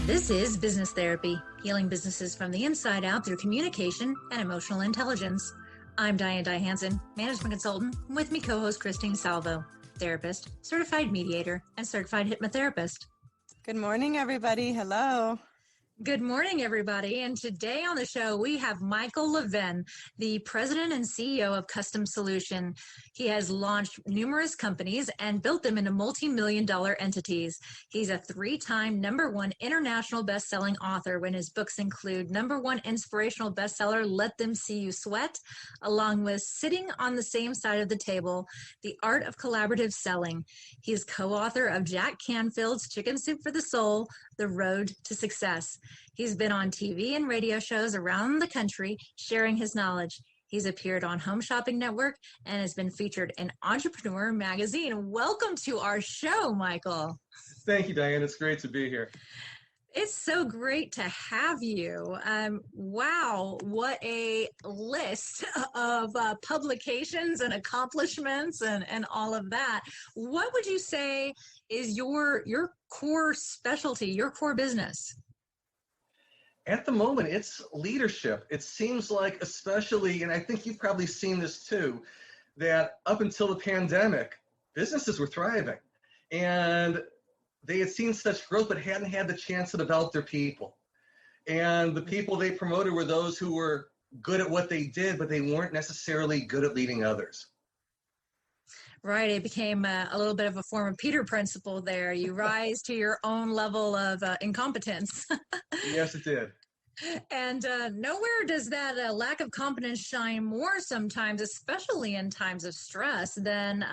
This is Business Therapy, healing businesses from the inside out through communication and emotional intelligence. I'm Diane Hansen, management consultant, and with me co-host Christine Salvo, therapist, certified mediator, and certified hypnotherapist. Good morning, everybody. Hello. Good morning, everybody. And today on the show, we have Michael Levin, the president and CEO of Custom Solution. He has launched numerous companies and built them into multi-million-dollar entities. He's a 3-time #1 international best-selling author when his books include #1 inspirational bestseller, Let Them See You Sweat, along with Sitting on the Same Side of the Table, The Art of Collaborative Selling. He's co-author of Jack Canfield's Chicken Soup for the Soul, The Road to Success. He's been on TV and radio shows around the country sharing his knowledge. He's appeared on Home Shopping Network and has been featured in Entrepreneur Magazine. Welcome to our show, Michael. Thank you, Diane. It's great to be here. It's so great to have you. Wow, what a list of publications and accomplishments and all of that. What would you say is your core specialty, your core business? At the moment, it's leadership. It seems like, especially, and I think you've probably seen this too, that up until the pandemic, businesses were thriving. And they had seen such growth, but hadn't had the chance to develop their people. And the people they promoted were those who were good at what they did, but they weren't necessarily good at leading others. Right. It became a little bit of a form of Peter principle there. You rise to your own level of incompetence. Yes, it did. And nowhere does that lack of competence shine more sometimes, especially in times of stress, than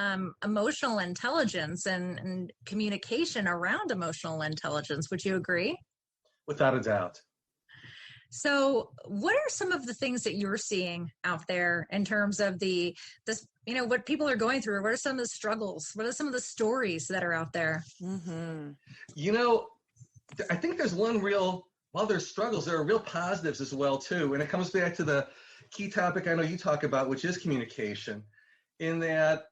emotional intelligence and communication around emotional intelligence. Would you agree? Without a doubt. So what are some of the things that you're seeing out there in terms of what people are going through? What are some of the struggles? What are some of the stories that are out there? Mm-hmm. I think there's while there's struggles, there are real positives as well, too. And it comes back to the key topic I know you talk about, which is communication, in that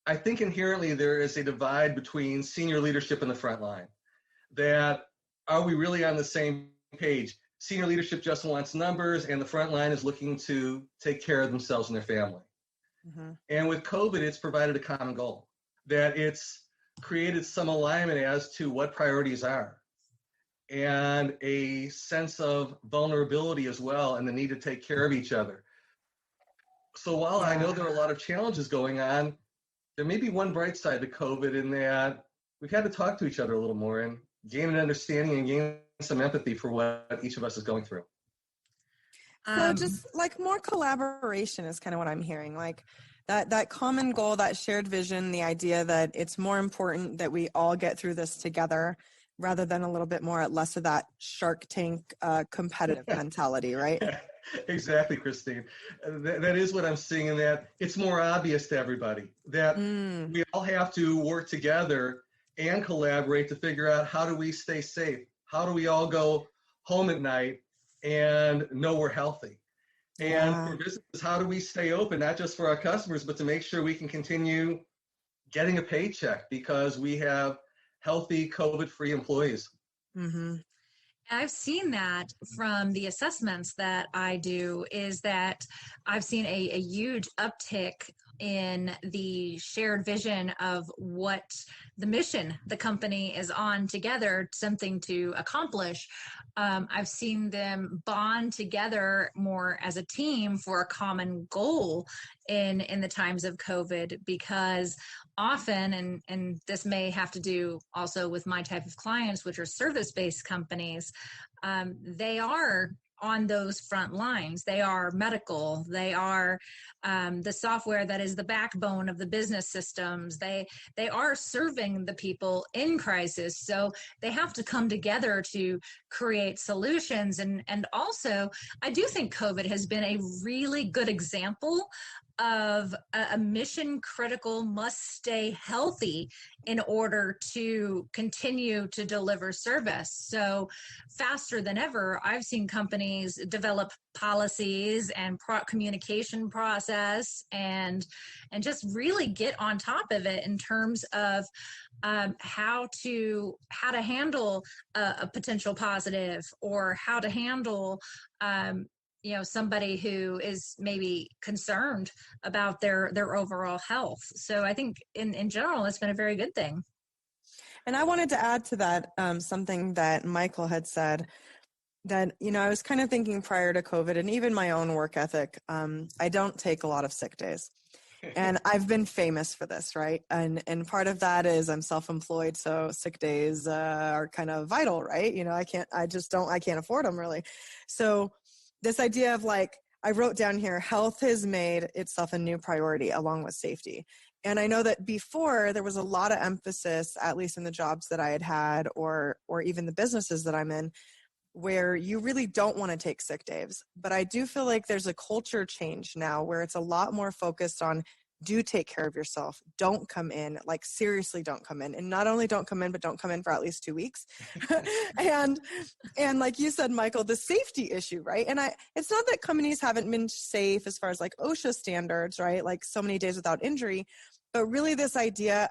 I think inherently there is a divide between senior leadership and the front line. That are we really on the same page? Senior leadership just wants numbers, and the front line is looking to take care of themselves and their family. Mm-hmm. And with COVID, it's provided a common goal, that it's created some alignment as to what priorities are, and a sense of vulnerability as well, and the need to take care of each other. So while I know there are a lot of challenges going on, there may be one bright side to COVID in that we've had to talk to each other a little more and gain an understanding and gain some empathy for what each of us is going through. So just like more collaboration is kind of what I'm hearing, like that common goal, that shared vision, the idea that it's more important that we all get through this together rather than a little bit more, less of that Shark Tank competitive mentality, right? Exactly, Christine. That is what I'm seeing, in that it's more obvious to everybody that we all have to work together and collaborate to figure out, how do we stay safe? How do we all go home at night and know we're healthy? And for businesses, how do we stay open, not just for our customers, but to make sure we can continue getting a paycheck because we have healthy, COVID-free employees? Mm-hmm. I've seen that from the assessments that I do, is that I've seen a huge uptick in the shared vision of what the mission the company is on together, something to accomplish. I've seen them bond together more as a team for a common goal in the times of COVID, because often, and this may have to do also with my type of clients, which are service-based companies, they are on those front lines. They are medical. They are the software that is the backbone of the business systems. They are serving the people in crisis. So they have to come together to create solutions. And also, I do think COVID has been a really good example of a mission critical must stay healthy in order to continue to deliver service. So faster than ever, I've seen companies develop policies and communication process and just really get on top of it in terms of how to handle a potential positive, or how to handle somebody who is maybe concerned about their overall health. So I think in general, it's been a very good thing. And I wanted to add to that something that Michael had said, that, I was kind of thinking prior to COVID, and even my own work ethic, I don't take a lot of sick days. And I've been famous for this, right? And part of that is I'm self-employed, so sick days are kind of vital, right? I can't afford them really. So this idea of like, I wrote down here, health has made itself a new priority along with safety. And I know that before there was a lot of emphasis, at least in the jobs that I had or even the businesses that I'm in, where you really don't want to take sick days. But I do feel like there's a culture change now where it's a lot more focused on, do take care of yourself. Don't come in, like seriously don't come in. And not only don't come in, but don't come in for at least 2 weeks. and like you said, Michael, the safety issue, right? And it's not that companies haven't been safe as far as like OSHA standards, right? Like so many days without injury, but really this idea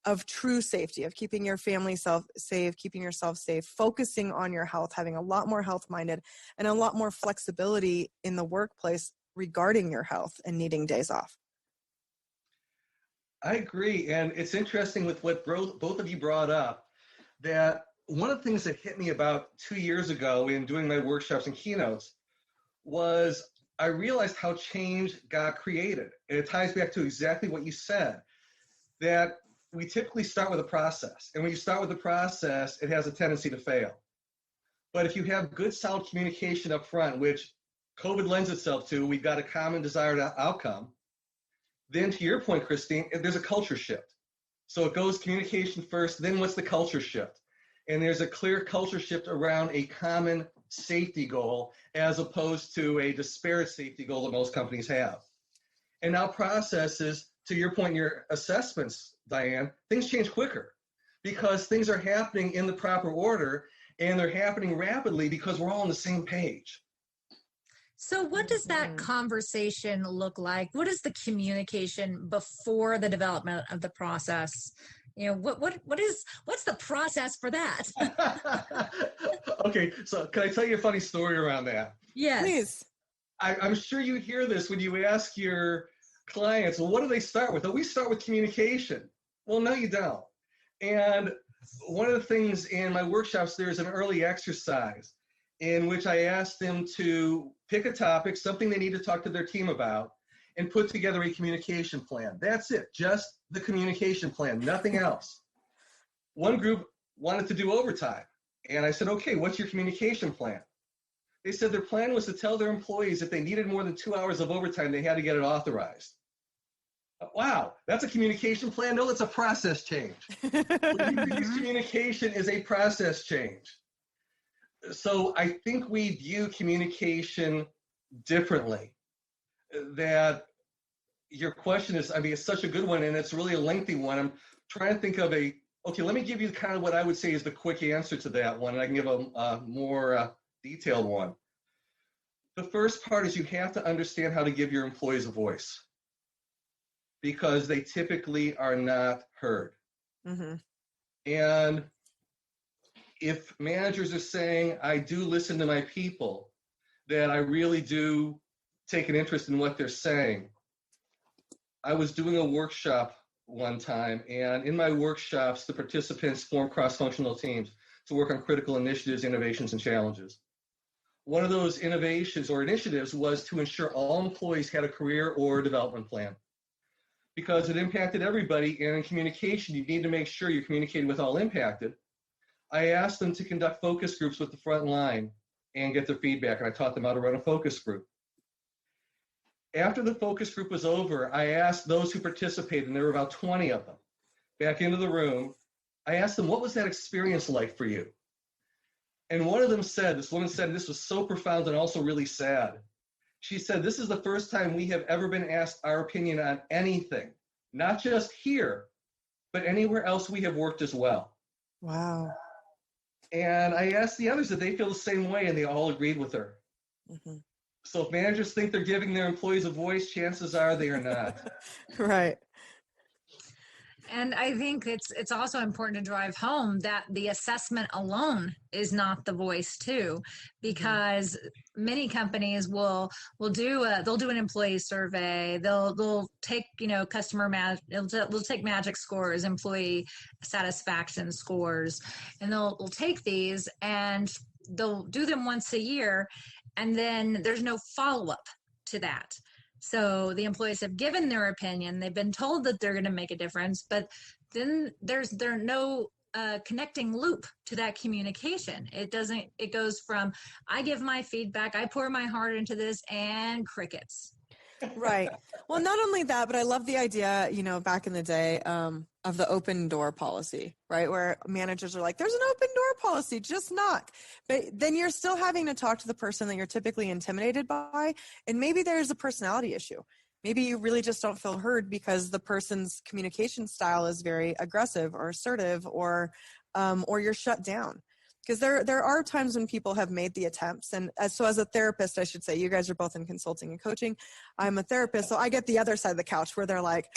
of true safety, of keeping your family safe, keeping yourself safe, focusing on your health, having a lot more health-minded and a lot more flexibility in the workplace regarding your health and needing days off. I agree. And it's interesting with what both of you brought up, that one of the things that hit me about 2 years ago in doing my workshops and keynotes was I realized how change got created. And it ties back to exactly what you said, that we typically start with a process. And when you start with a process, it has a tendency to fail. But if you have good, solid communication up front, which COVID lends itself to, we've got a common desired outcome, then to your point, Christine, there's a culture shift. So it goes communication first, then what's the culture shift? And there's a clear culture shift around a common safety goal as opposed to a disparate safety goal that most companies have. And now processes, to your point in your assessments, Diane, things change quicker because things are happening in the proper order and they're happening rapidly because we're all on the same page. So what does that conversation look like? What is the communication before the development of the process? What's the process for that? Okay, so can I tell you a funny story around that? Yes. Please. I'm sure you hear this when you ask your clients, well, what do they start with? Oh, we start with communication. Well, no, you don't. And one of the things in my workshops, there's an early exercise in which I ask them to pick a topic, something they need to talk to their team about, and put together a communication plan. That's it, just the communication plan, nothing else. One group wanted to do overtime, and I said, okay, what's your communication plan? They said their plan was to tell their employees if they needed more than 2 hours of overtime, they had to get it authorized. Wow, that's a communication plan? No, that's a process change. Communication is a process change. So I think we view communication differently. That your question is, it's such a good one, and it's really a lengthy one. I'm trying to think of okay, let me give you kind of what I would say is the quick answer to that one, and I can give a more detailed one. The first part is you have to understand how to give your employees a voice because they typically are not heard. Mm-hmm. And if managers are saying, I do listen to my people, that I really do take an interest in what they're saying. I was doing a workshop one time, and in my workshops, the participants form cross-functional teams to work on critical initiatives, innovations, and challenges. One of those innovations or initiatives was to ensure all employees had a career or development plan because it impacted everybody, and in communication, you need to make sure you're communicating with all impacted. I asked them to conduct focus groups with the front line and get their feedback, and I taught them how to run a focus group. After the focus group was over, I asked those who participated, and there were about 20 of them, back into the room. I asked them, what was that experience like for you? And one of them said, this woman said, this was so profound and also really sad. She said, this is the first time we have ever been asked our opinion on anything, not just here, but anywhere else we have worked as well. Wow. And I asked the others if they feel the same way, and they all agreed with her. Mm-hmm. So if managers think they're giving their employees a voice, chances are they are not. Right. And I think it's also important to drive home that the assessment alone is not the voice too, because many companies will do an employee survey. They'll take they'll take magic scores, employee satisfaction scores, and they'll take these and they'll do them once a year, and then there's no follow up to that. So the employees have given their opinion. They've been told that they're going to make a difference, but then there's no connecting loop to that communication. It goes from, I give my feedback, I pour my heart into this, and crickets. Right. Well, not only that, but I love the idea, back in the day, of the open door policy, right? Where managers are like, there's an open door policy, just knock. But then you're still having to talk to the person that you're typically intimidated by. And maybe there's a personality issue. Maybe you really just don't feel heard because the person's communication style is very aggressive or assertive, or you're shut down. Because there are times when people have made the attempts. And as a therapist, I should say, you guys are both in consulting and coaching. I'm a therapist, so I get the other side of the couch where they're like,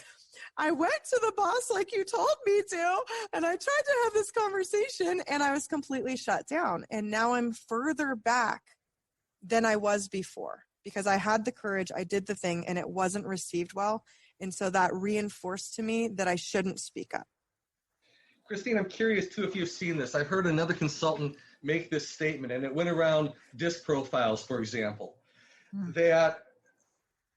I went to the boss like you told me to, and I tried to have this conversation, and I was completely shut down. And now I'm further back than I was before because I had the courage, I did the thing, and it wasn't received well. And so that reinforced to me that I shouldn't speak up. Christine, I'm curious too if you've seen this. I've heard another consultant make this statement, and it went around disc profiles, for example, that,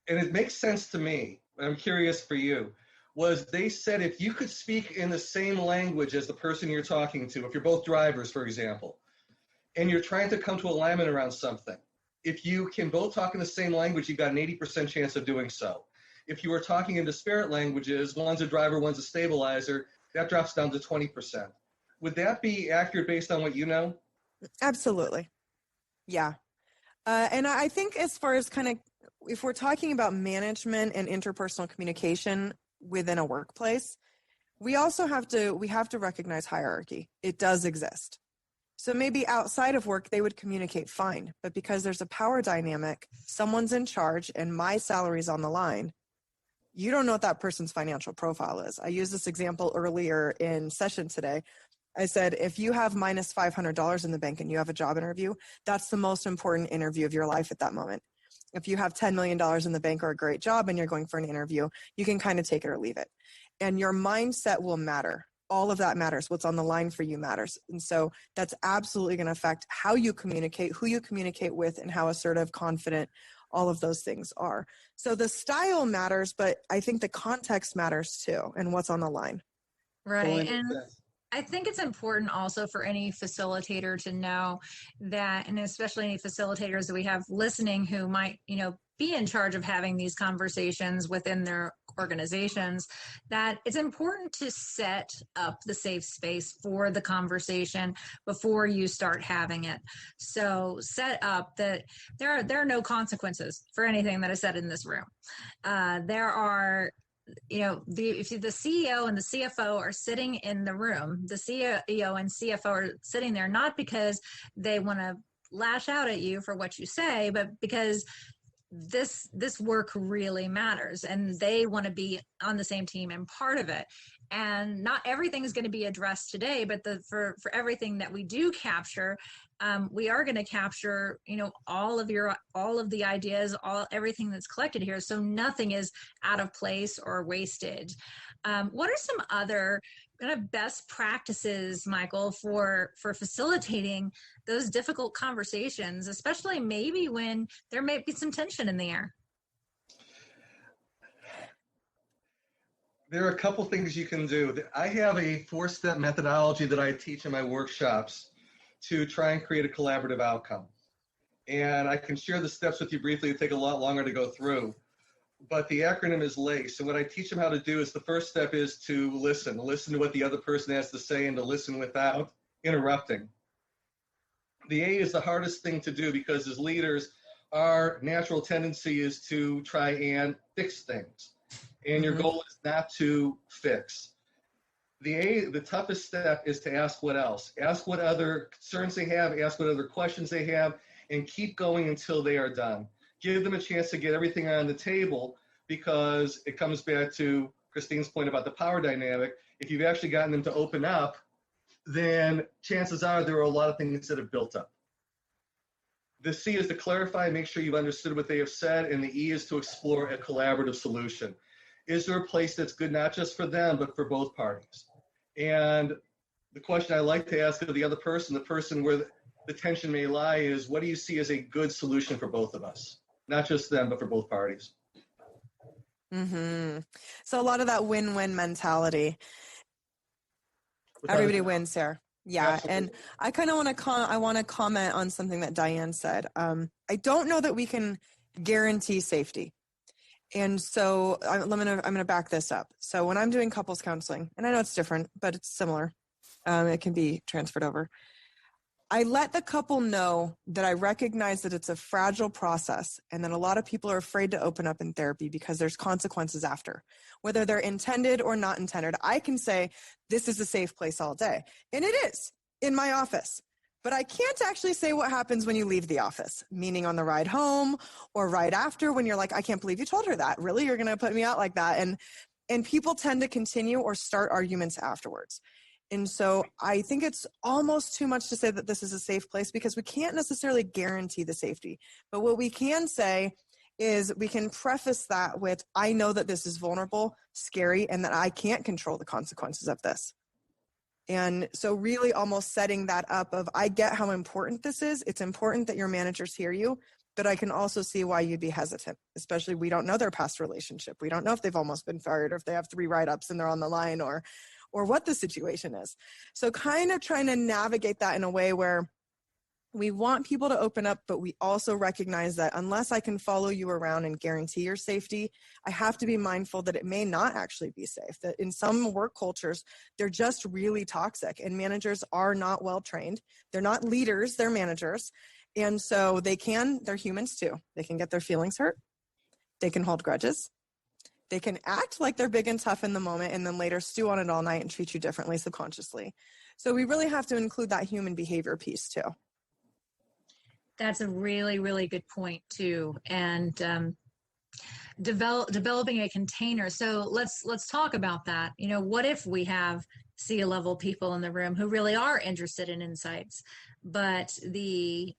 and it makes sense to me, I'm curious for you, was they said if you could speak in the same language as the person you're talking to, if you're both drivers, for example, and you're trying to come to alignment around something, if you can both talk in the same language, you've got an 80% chance of doing so. If you are talking in disparate languages, one's a driver, one's a stabilizer, that drops down to 20%. Would that be accurate based on what you know? Absolutely. Yeah. And I think as far as if we're talking about management and interpersonal communication within a workplace, we have to recognize hierarchy. It does exist. So maybe outside of work, they would communicate fine. But because there's a power dynamic, someone's in charge and my salary's on the line, you don't know what that person's financial profile is. I used this example earlier in session today. I said, if you have minus $500 in the bank and you have a job interview, that's the most important interview of your life at that moment. If you have $10 million in the bank or a great job and you're going for an interview, you can kind of take it or leave it. And your mindset will matter. All of that matters. What's on the line for you matters. And so that's absolutely going to affect how you communicate, who you communicate with, and how assertive, confident, all of those things are. So the style matters, but I think the context matters too, and what's on the line. Right. And I think it's important also for any facilitator to know that, and especially any facilitators that we have listening who might, be in charge of having these conversations within their organizations, that it's important to set up the safe space for the conversation before you start having it. So set up that there are no consequences for anything that is said in this room. There are, if the CEO and the CFO are sitting in the room, the CEO and CFO are sitting there not because they want to lash out at you for what you say, but because this work really matters and they want to be on the same team and part of it. And not everything is going to be addressed today, but for everything that we do capture, we are going to capture, all of the ideas, everything that's collected here. So nothing is out of place or wasted. What are some other kind of best practices, Michael, for facilitating those difficult conversations, especially maybe when there may be some tension in the air? There are a couple things you can do. I have a 4-step methodology that I teach in my workshops to try and create a collaborative outcome. And I can share the steps with you briefly. It'll take a lot longer to go through. But the acronym is LACE. And what I teach them how to do is the first step is to listen to what the other person has to say and to listen without interrupting. The A is the hardest thing to do because as leaders, our natural tendency is to try and fix things. And your goal is not to fix. The toughest step is to ask what else. Ask what other concerns they have, ask what other questions they have, and keep going until they are done. Give them a chance to get everything on the table, because it comes back to Christine's point about the power dynamic. If you've actually gotten them to open up, then chances are there are a lot of things that have built up. The C is to clarify, make sure you've understood what they have said, and the E is to explore a collaborative solution. Is there a place that's good not just for them, but for both parties? And the question I like to ask of the other person, the person where the tension may lie, is what do you see as a good solution for both of us? Not just them, but for both parties. So a lot of that win-win mentality. Everybody wins here. Yeah. Absolutely. And I kind of want to comment on something that Diane said. I don't know that we can guarantee safety. And so I'm going to back this up. So when I'm doing couples counseling, and I know it's different, but it's similar. It can be transferred over. I let the couple know that I recognize that it's a fragile process and that a lot of people are afraid to open up in therapy because there's consequences after, whether they're intended or not intended. I can say, this is a safe place all day. And it is in my office. But I can't actually say what happens when you leave the office, meaning on the ride home or right after when you're like, I can't believe you told her that. Really? You're going to put me out like that? And people tend to continue or start arguments afterwards. And so I think it's almost too much to say that this is a safe place, because we can't necessarily guarantee the safety. But what we can say is we can preface that with, I know that this is vulnerable, scary, and that I can't control the consequences of this. And so really almost setting that up of, I get how important this is. It's important that your managers hear you, but I can also see why you'd be hesitant, especially we don't know their past relationship. We don't know if they've almost been fired, or if they have 3 write-ups and they're on the line, or what the situation is. So kind of trying to navigate that in a way where we want people to open up, but we also recognize that unless I can follow you around and guarantee your safety, I have to be mindful that it may not actually be safe. That in some work cultures, they're just really toxic, and managers are not well trained. They're not leaders, they're managers. And so they're humans too. They can get their feelings hurt. They can hold grudges. They can act like they're big and tough in the moment and then later stew on it all night and treat you differently subconsciously. So we really have to include that human behavior piece too. That's a really, really good point too. And developing a container. So let's talk about that. You know, what if we have C-level people in the room who really are interested in insights, but the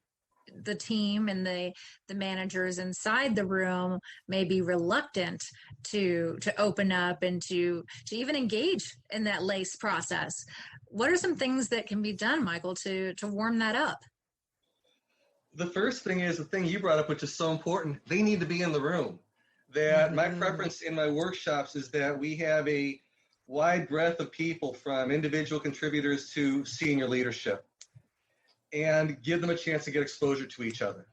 team and the managers inside the room may be reluctant to open up and to even engage in that LACE process. What are some things that can be done, Michael, to warm that up? The first thing is the thing you brought up, which is so important. They need to be in the room. That my preference in my workshops is that we have a wide breadth of people, from individual contributors to senior leadership, and give them a chance to get exposure to each other.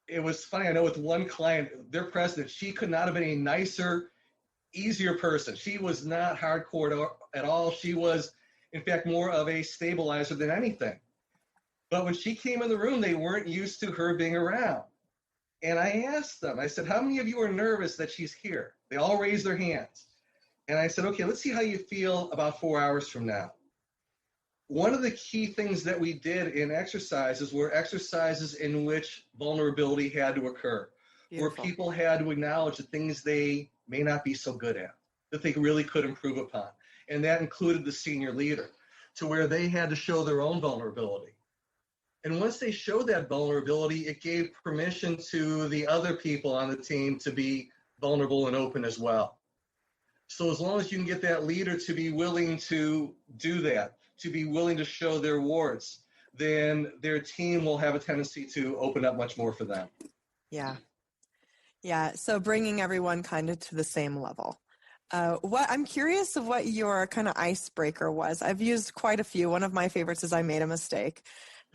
It was funny, I know with one client, their president, she could not have been a nicer, easier person. She was not hardcore at all. She was, in fact, more of a stabilizer than anything. But when she came in the room, they weren't used to her being around. And I asked them, I said, how many of you are nervous that she's here? They all raised their hands. And I said, okay, let's see how you feel about 4 hours from now. One of the key things that we did in exercises were exercises in which vulnerability had to occur. Beautiful. Where people had to acknowledge the things they may not be so good at, that they really could improve upon. And that included the senior leader, to where they had to show their own vulnerability. And once they showed that vulnerability, it gave permission to the other people on the team to be vulnerable and open as well. So as long as you can get that leader to be willing to do that, to be willing to show their warts, then their team will have a tendency to open up much more for them. Yeah. Yeah. So bringing everyone kind of to the same level. I'm curious of what your kind of icebreaker was. I've used quite a few. One of my favorites is I made a mistake.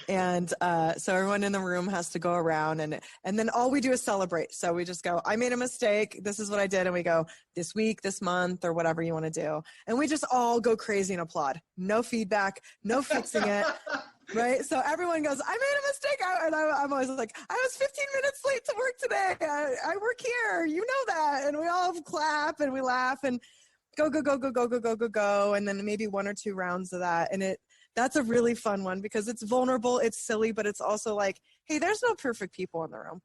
And so everyone in the room has to go around and then all we do is celebrate. So we just go, I made a mistake. This is what I did. And we go this week, this month, or whatever you want to do. And we just all go crazy and applaud. No feedback, no fixing it. Right. So everyone goes, I made a mistake. And I'm always like, I was 15 minutes late to work today. I work here. You know that. And we all clap and we laugh and go. And then maybe 1 or 2 rounds of that. And that's a really fun one because it's vulnerable. It's silly, but it's also like, hey, there's no perfect people in the room.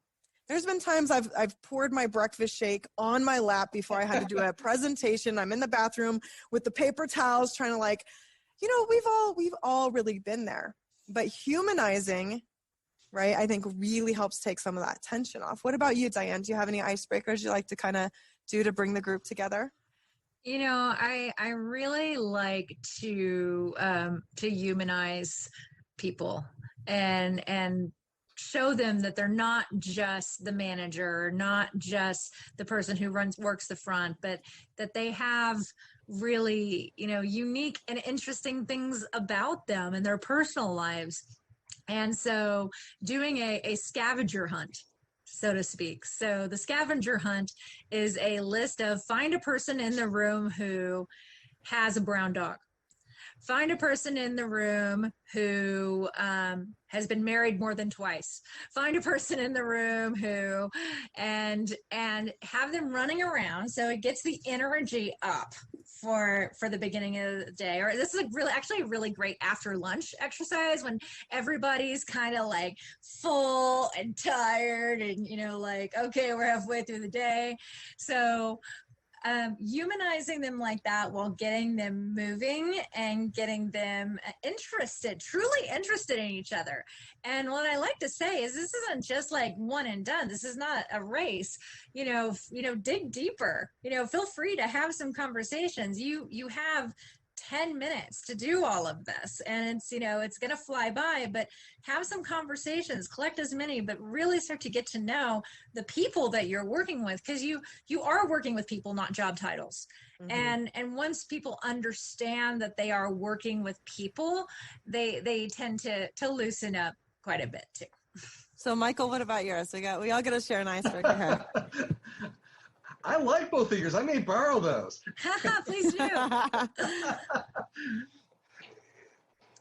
There's been times I've poured my breakfast shake on my lap before I had to do a presentation. I'm in the bathroom with the paper towels trying to like, we've all really been there. But humanizing, right, I think really helps take some of that tension off. What about you, Diane? Do you have any icebreakers you like to kind of do to bring the group together? I really like to humanize people and show them that they're not just the manager, not just the person who works the front, but that they have really, unique and interesting things about them and their personal lives. And so doing a scavenger hunt, so to speak. So the scavenger hunt is a list of find a person in the room who has a brown dog. Find a person in the room who has been married more than twice. Find a person in the room who, and have them running around so it gets the energy up for the beginning of the day. Or this is actually a really great after lunch exercise when everybody's kind of like full and tired and like, okay, we're halfway through the day. So humanizing them like that while getting them moving and getting them truly interested in each other. And what I like to say is this isn't just like one and done. This is not a race. Dig deeper. Feel free to have some conversations. You have 10 minutes to do all of this, and it's going to fly by, but have some conversations, collect as many, but really start to get to know the people that you're working with, because you are working with people, not job titles. Mm-hmm. And once people understand that they are working with people, they tend to loosen up quite a bit too. So Michael, what about yours? We all get to share an icebreaker here. I like both of yours. I may borrow those. Please do.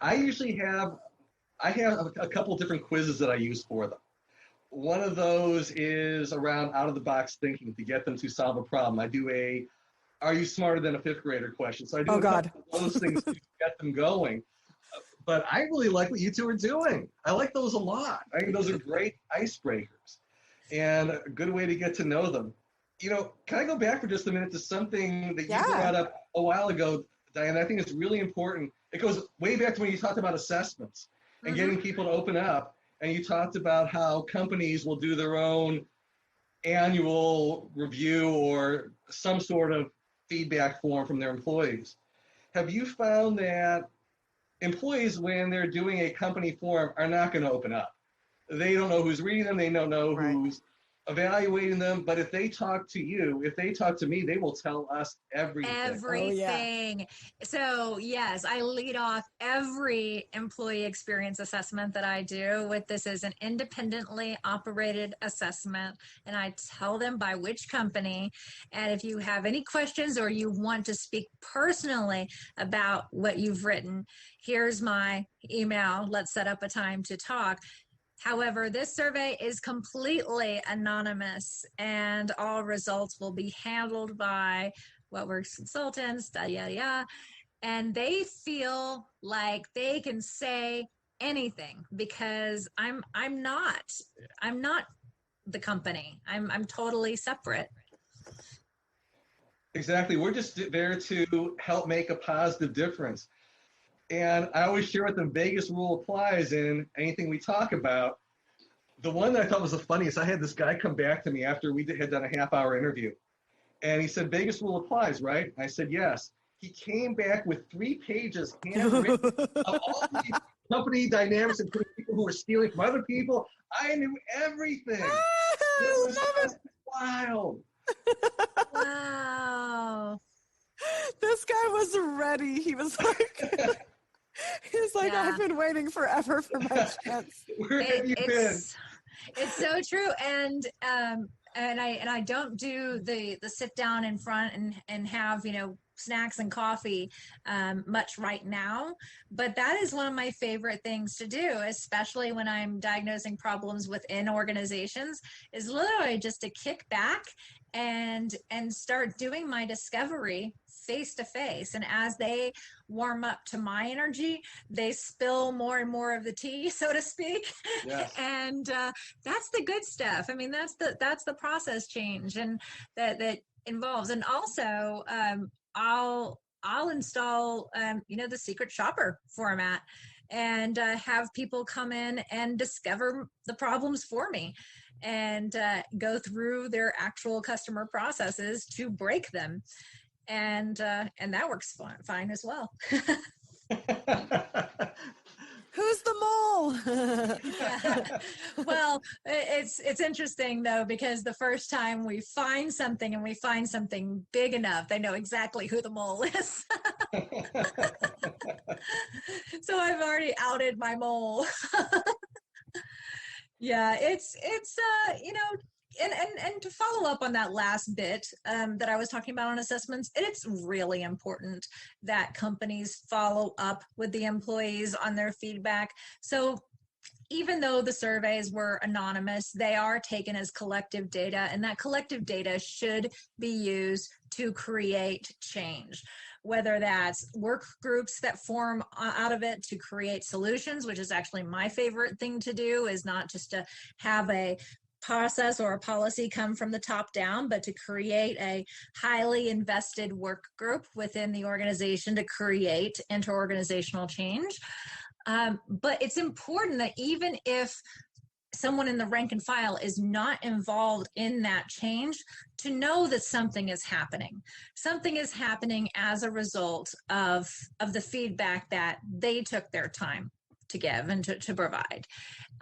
I have a couple different quizzes that I use for them. One of those is around out-of-the-box thinking to get them to solve a problem. I do are you smarter than a 5th grader question. So I do a couple of those things to get them going. But I really like what you two are doing. I like those a lot. I think those are great icebreakers and a good way to get to know them. Can I go back for just a minute to something that you brought up a while ago, Diane? I think it's really important. It goes way back to when you talked about assessments and getting people to open up. And you talked about how companies will do their own annual review or some sort of feedback form from their employees. Have you found that employees, when they're doing a company form, are not going to open up? They don't know who's reading them. They don't know who's evaluating them. But if they talk to you, if they talk to me, they will tell us everything. Everything. Oh, yeah. So yes, I lead off every employee experience assessment that I do with this is an independently operated assessment. And I tell them by which company. And if you have any questions or you want to speak personally about what you've written, here's my email. Let's set up a time to talk. However, this survey is completely anonymous and all results will be handled by WhatWorks consultants, and they feel like they can say anything because I'm not the company. I'm totally separate. Exactly. We're just there to help make a positive difference. And I always share with them, Vegas rule applies in anything we talk about. The one that I thought was the funniest, I had this guy come back to me after we had done a half-hour interview. And he said, Vegas rule applies, right? I said, yes. He came back with 3 pages handwritten of all the company dynamics, including people who were stealing from other people. I knew everything. It was just wild. Wow. This guy was ready. He was like... I've been waiting forever for my chance. Where have you been? It's so true. And I don't do the sit down in front and have, snacks and coffee much right now, but that is one of my favorite things to do, especially when I'm diagnosing problems within organizations, is literally just to kick back and start doing my discovery face to face. And as they warm up to my energy, they spill more and more of the tea, so to speak. Yes. And that's the good stuff. I mean, that's the process change, and that involves. And also, I'll install the secret shopper format, and have people come in and discover the problems for me, and go through their actual customer processes to break them. And that works fine as well. Who's the mole? Yeah. Well, it's interesting though, because the first time we find something and we find something big enough, they know exactly who the mole is. So I've already outed my mole. Yeah, it's and to follow up on that last bit that I was talking about on assessments, it's really important that companies follow up with the employees on their feedback. So even though the surveys were anonymous, they are taken as collective data, and that collective data should be used to create change. Whether that's work groups that form out of it to create solutions, which is actually my favorite thing to do, is not just to have a process or a policy come from the top down, but to create a highly invested work group within the organization to create interorganizational change. But it's important that even if someone in the rank and file is not involved in that change, to know that something is happening. Something is happening as a result of the feedback that they took their time to give and to provide.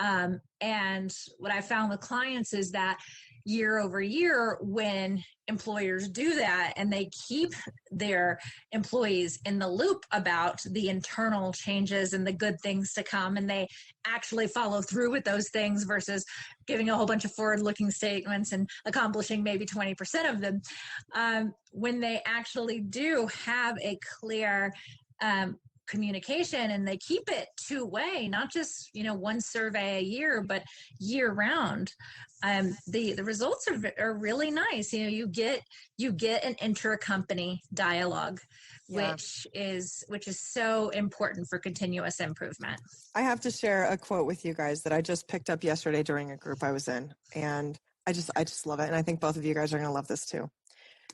And what I found with clients is that year over year, when employers do that and they keep their employees in the loop about the internal changes and the good things to come, and they actually follow through with those things versus giving a whole bunch of forward-looking statements and accomplishing maybe 20% of them, when they actually do have a clear communication and they keep it two-way, not just one survey a year, but year round, the results are really nice. You get an intra-company dialogue, Yeah. which is so important for continuous improvement. I have to share a quote with you guys that I just picked up yesterday during a group I was in, and I just love it, and I think both of you guys are going to love this too.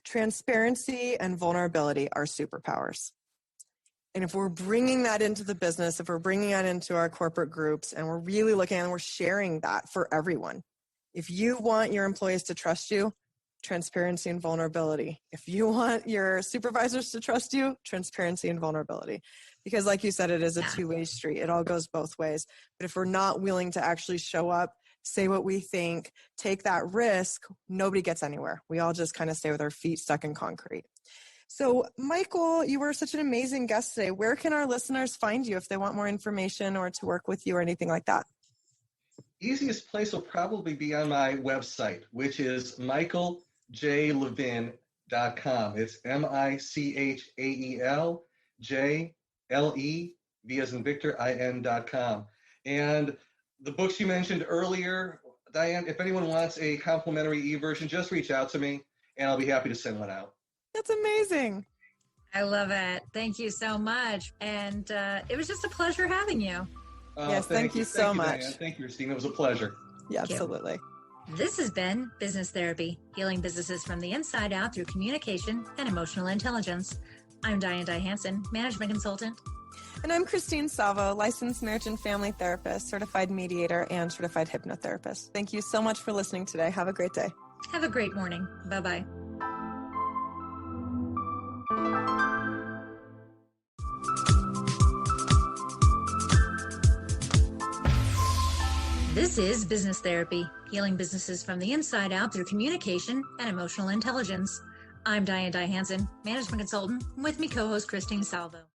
Transparency and vulnerability are superpowers. And if we're bringing that into the business, if we're bringing that into our corporate groups, and we're really looking and we're sharing that for everyone. If you want your employees to trust you, transparency and vulnerability. If you want your supervisors to trust you, transparency and vulnerability. Because like you said, it is a two-way street. It all goes both ways. But if we're not willing to actually show up, say what we think, take that risk, nobody gets anywhere. We all just kind of stay with our feet stuck in concrete. So, Michael, you were such an amazing guest today. Where can our listeners find you if they want more information or to work with you or anything like that? Easiest place will probably be on my website, which is michaeljlevin.com. It's MichaelJLev as in Victor, IN.com. And the books you mentioned earlier, Diane, if anyone wants a complimentary e-version, just reach out to me and I'll be happy to send one out. That's amazing. I love it. Thank you so much. And it was just a pleasure having you. Yes, thank you so much. Diane. Thank you, Christine. It was a pleasure. Yeah, absolutely. This has been Business Therapy, healing businesses from the inside out through communication and emotional intelligence. I'm Diane Hansen, management consultant. And I'm Christine Salvo, licensed marriage and family therapist, certified mediator, and certified hypnotherapist. Thank you so much for listening today. Have a great day. Have a great morning. Bye-bye. This is Business Therapy, healing businesses from the inside out through communication and emotional intelligence. I'm Diane Hansen, management consultant, with me co-host Christine Salvo.